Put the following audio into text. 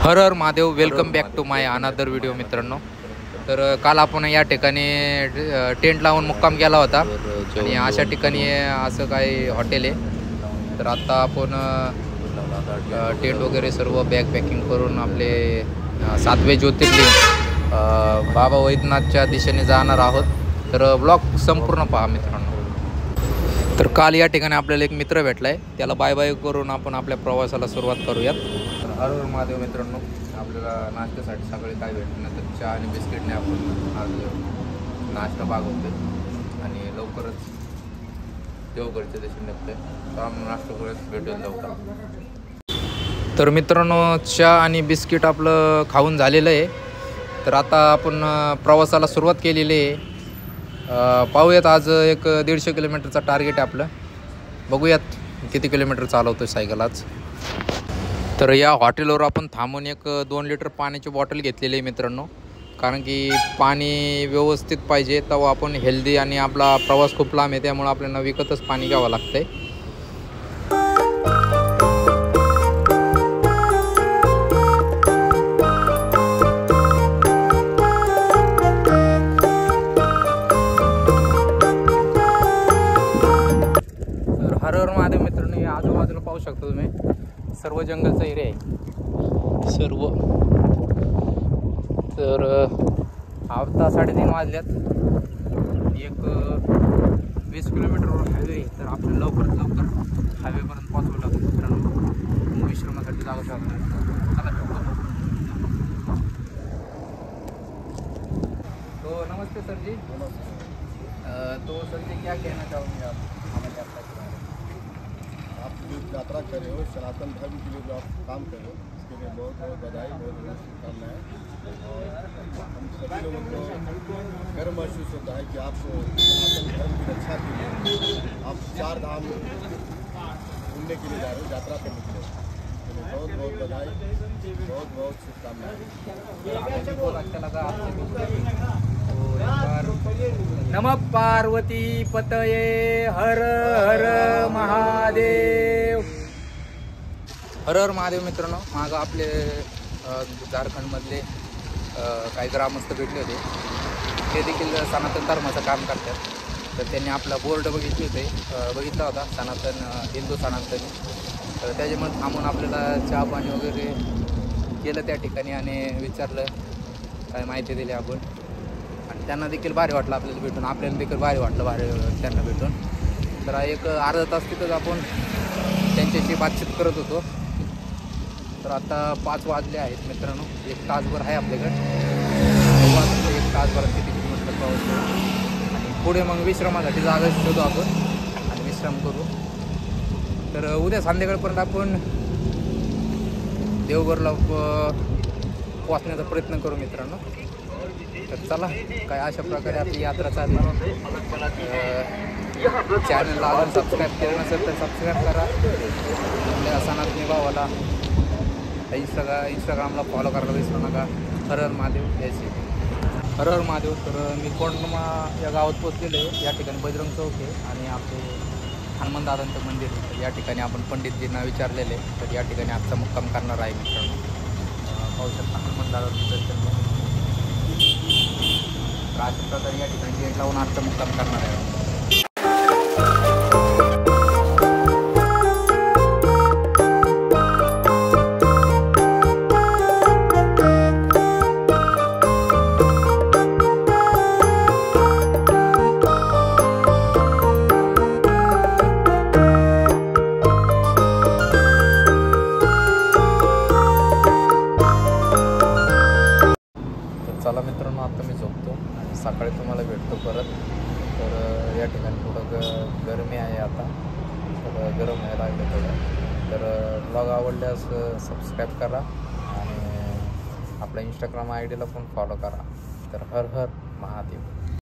हर हर Mahadev. Welcome back to my another video मित्रांनो. तर काल आपण या ठिकाणी टेंट लावून मुक्काम केला होता आणि अशा ठिकाणी असं काही हॉटेल आहे. तर आता आपण टेंट वगैरे सर्व बॅग पॅकिंग करून आपले 7वे ज्योतिर्लिंग बाबा वैद्यनाथच्या दिशेने जाणार आहोत. तर ब्लॉग संपूर्ण पहा मित्रांनो. तर काल या ठिकाणी आपल्याला एक मित्र भेटला आहे, त्याला बाय बाय करून आपण आपल्या प्रवासाला सुरुवात करूयात. तर हर हर महादेव मित्रांनो. आपल्याला नाश्त्यासाठी सकाळी काय भेटलं ना तर चहा आणि बिस्किटने आपण आज नाश्ता भागवतो आणि लवकरच देवगडच्या दिशेने निघतोय. तर आपण नाश्ता करत भेटून लवकर. तर मित्रांनो, चहा आणि बिस्किट आपलं खाऊन झालेलं आहे. तर आता आपण प्रवासाला सुरुवात केलेली आहे. पाहूयात, आज एक 150 किलोमीटरचा टार्गेट आहे आपलं. बघूयात किती किलोमीटर चालवतो आहे सायकल आज. तर या हॉटेलवर आपण थांबून एक 2 लिटर पाण्याची बॉटल घेतलेली आहे मित्रांनो, कारण की पाणी व्यवस्थित पाहिजे. तेव्हा आपण हेल्दी, आणि आपला प्रवास खूप लांब आहे त्यामुळे आपल्याला विकतच पाणी घ्यावं लागतं आहे. हर हर महादेव मित्रांनो. या आजूबाजूला पाहू शकता तुम्ही, सर्व जंगलचा एरिया आहे सर्व. तर आता 3:30 वाजल्यात. एक 20 किलोमीटरवर हायवे. तर आपण लवकरात लवकर हायवेपर्यंत पोहोचवू लागतो मित्रांनो. विश्रामासाठी जागा शोधणार. तो नमस्ते सर जी. तो सर जी क्या कहना चाहोगे आप हमारे यात्रा के बारे में? आप जो यात्रा कर रहे हो, सनातन धर्म के लिए जो आप काम कर रहे हो, इसके लिए बहुत बहुत बधाई, बहुत बहुत शुभकामनाएं. और हम सभी लोगों को गर्व महसूस होता है कि आप सनातन धर्म की रक्षा के लिए आप 4 धाम घूमने के लिए जा रहे हो, यात्रा करने के लिए. बहुत बहुत बधाई, बहुत बहुत शुभकामनाएं. बहुत अच्छा लगा आपसे. नमः पार्वती पतये हर हर महादेव. हर हर महादेव मित्रांनो. मागं आपले झारखंडमधले काही ग्रामस्थ भेटले होते. ते देखील सनातन धर्माचं काम करतात. तर त्यांनी आपला बोर्ड बघितला होता, सनातन हिंदू सनातन. तर त्याच्यामुळे थांबून आपल्याला चहा पाणी वगैरे केलं त्या ठिकाणी आणि विचारलं, काय माहिती दिली आपण. आणि त्यांना देखील भारी वाटलं आपल्याला भेटून, आपल्याला देखील भारी वाटलं त्यांना भेटून. तर एक अर्धा तास तिथंच आपण त्यांच्याशी बातचीत करत होतो. तर आता 5 वाजले आहेत मित्रांनो. 1 तासभर आहे आपल्याकडे. 1 तासभरात किती किलोमीटर पाहतो आणि पुढे मग विश्रामासाठी जागा शोधू आपण आणि विश्राम करू. तर उद्या संध्याकाळपर्यंत आपण देवगडला पोचण्याचा प्रयत्न करू मित्रांनो. तर चला, काय अशा प्रकारे आपली यात्रा चालली. चॅनलला अजून सबस्क्राईब केलं नसेल तर सबस्क्राईब करा. आपल्या सनातनी भावाला इंस्टाग्रामला फॉलो करायला विसरू नका. हर हर महादेव. यायचे हर हर महादेव. तर मी कोंडमा या गावात पोचलेलो आहे. या ठिकाणी बजरंग चौक आहे आणि आपले हनुमानदादांचं मंदिर आहे. तर या ठिकाणी आपण पंडितजींना विचारलेले. तर या ठिकाणी आजचा मुक्काम करणार आहे मित्रांनो. पाहू शकता हनुमानदादांचं दर्शन घ्या. तर अशा प्रकारे या ठिकाणी गेट लावून आजचा मुक्काम करणार आहे. चला मित्रांनो, आता मी झोपतो आणि सकाळी तुम्हाला भेटतो परत. तर या ठिकाणी थोडं गरमी आहे आता, तर गरम व्हायला लागलं थोडं. तर ब्लॉग आवडल्यास सबस्क्राईब करा आणि आपल्या इंस्टाग्राम ID ला पण फॉलो करा. तर हर हर महादेव.